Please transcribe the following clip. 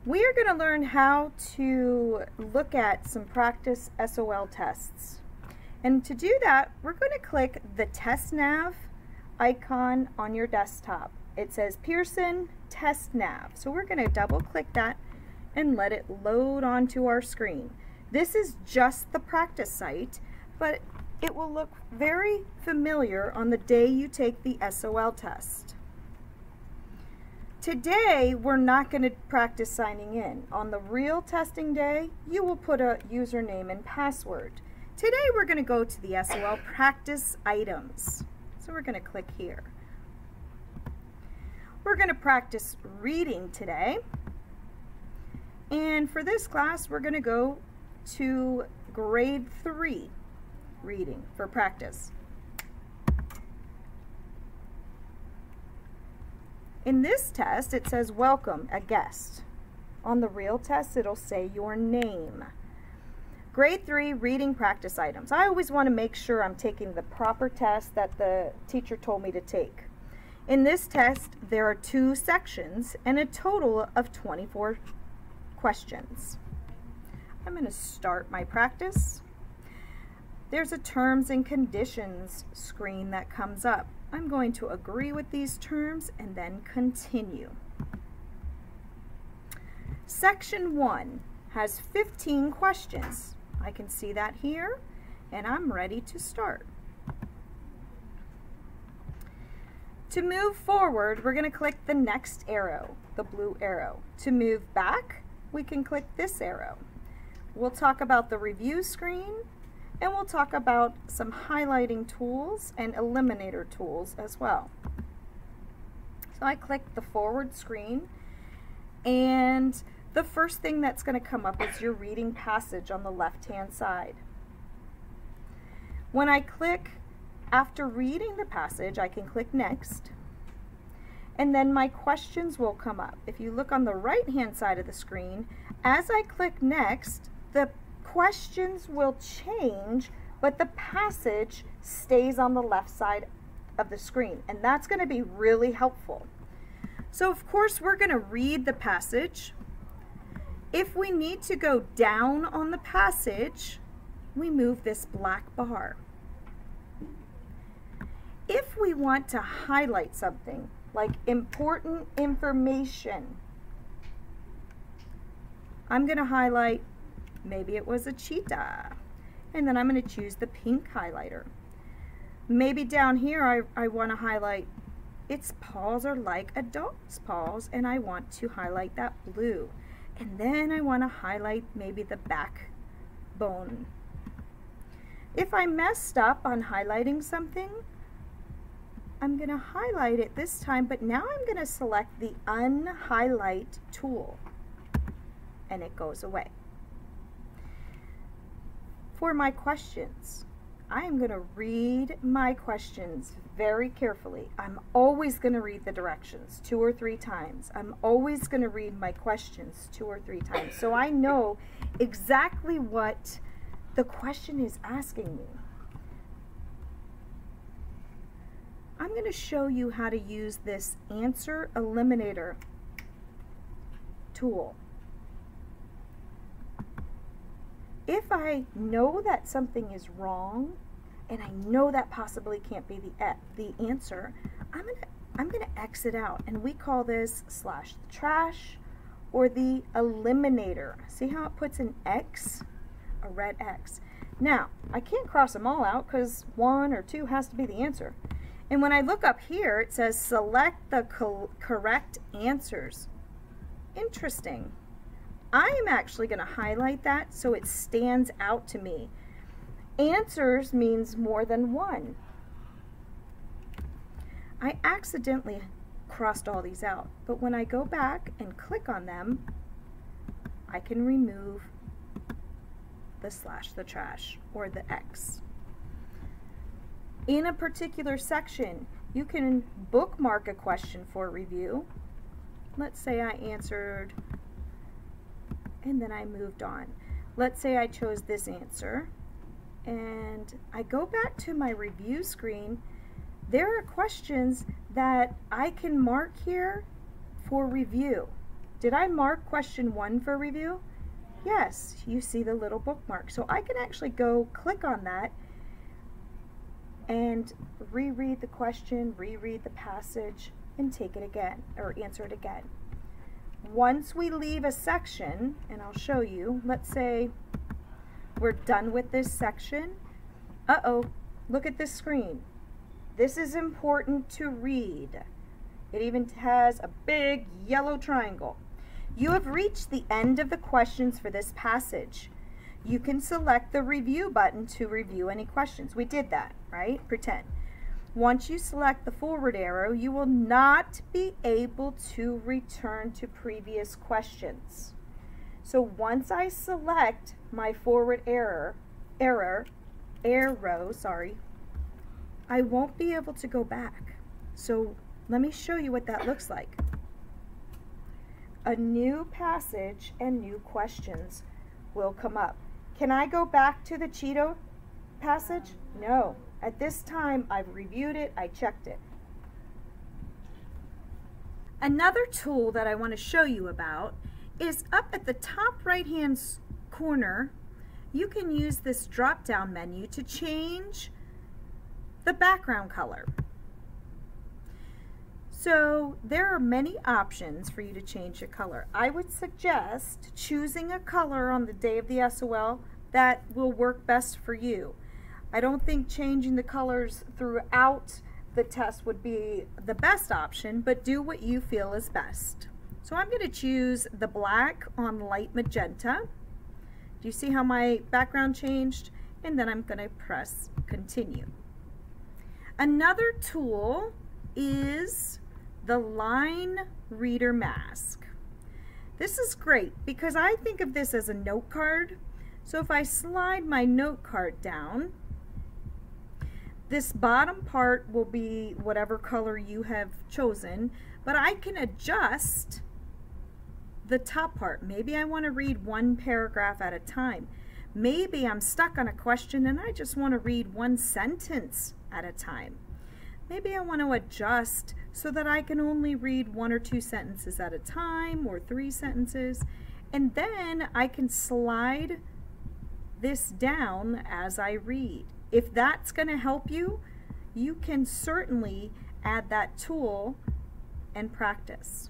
We are going to learn how to look at some practice SOL tests. And to do that, we're going to click the TestNav icon on your desktop. It says Pearson TestNav. So we're going to double click that and let it load onto our screen. This is just the practice site, but it will look very familiar on the day you take the SOL test. Today, we're not going to practice signing in. On the real testing day, you will put a username and password. Today, we're going to go to the SOL practice items. So we're going to click here. We're going to practice reading today. And for this class, we're going to go to grade 3 reading for practice. In this test, it says welcome, a guest. On the real test, it'll say your name. Grade 3 reading practice items. I always want to make sure I'm taking the proper test that the teacher told me to take. In this test, there are 2 sections and a total of 24 questions. I'm going to start my practice. There's a terms and conditions screen that comes up. I'm going to agree with these terms and then continue. Section 1 has 15 questions. I can see that here, and I'm ready to start. To move forward, we're going to click the next arrow, the blue arrow. To move back, we can click this arrow. We'll talk about the review screen, and we'll talk about some highlighting tools and eliminator tools as well. So I click the forward screen, and the first thing that's going to come up is your reading passage on the left-hand side. When I click after reading the passage, I can click next, and then my questions will come up. If you look on the right-hand side of the screen, as I click next, the questions will change, but the passage stays on the left side of the screen, and that's going to be really helpful. So of course we're going to read the passage. If we need to go down on the passage, we move this black bar. If we want to highlight something like important information, I'm going to highlight, maybe it was a cheetah, and then I'm going to choose the pink highlighter. Maybe down here I want to highlight its paws are like a dog's paws, and I want to highlight that blue. And then I want to highlight maybe the backbone. If I messed up on highlighting something, I'm going to highlight it this time, but now I'm going to select the unhighlight tool, and it goes away. For my questions, I am going to read my questions very carefully. I'm always going to read the directions 2 or 3 times. I'm always going to read my questions 2 or 3 times, so I know exactly what the question is asking me. I'm going to show you how to use this answer eliminator tool. If I know that something is wrong, and I know that possibly can't be the answer, I'm gonna exit out, and we call this /trash or the eliminator. See how it puts an X, a red X. Now, I can't cross them all out because 1 or 2 has to be the answer. And when I look up here, it says select the correct answers. Interesting. I am actually going to highlight that so it stands out to me. Answers means more than 1. I accidentally crossed all these out, but when I go back and click on them, I can remove the /trash or the X. In a particular section, you can bookmark a question for review. Let's say I answered and then I moved on. Let's say I chose this answer and I go back to my review screen. There are questions that I can mark here for review. Did I mark question 1 for review? Yes, you see the little bookmark. So I can actually go click on that and reread the question, reread the passage, and take it again, or answer it again. Once we leave a section, and I'll show you, let's say we're done with this section. Uh-oh, look at this screen. This is important to read. It even has a big yellow triangle. You have reached the end of the questions for this passage. You can select the review button to review any questions. We did that, right? Pretend. Once you select the forward arrow, you will not be able to return to previous questions. So once I select my forward arrow, I won't be able to go back. So let me show you what that looks like. A new passage and new questions will come up. Can I go back to the Cheeto passage? No. At this time, I've reviewed it, I checked it. Another tool that I want to show you about is up at the top right-hand corner. You can use this drop-down menu to change the background color. So there are many options for you to change your color. I would suggest choosing a color on the day of the SOL that will work best for you. I don't think changing the colors throughout the test would be the best option, but do what you feel is best. So I'm going to choose the black on light magenta. Do you see how my background changed? And then I'm going to press continue. Another tool is the line reader mask. This is great because I think of this as a note card. So if I slide my note card down, this bottom part will be whatever color you have chosen, but I can adjust the top part. Maybe I want to read one paragraph at a time. Maybe I'm stuck on a question and I just want to read one sentence at a time. Maybe I want to adjust so that I can only read 1 or 2 sentences at a time, or 3 sentences, and then I can slide this down as I read. If that's going to help you, you can certainly add that tool and practice.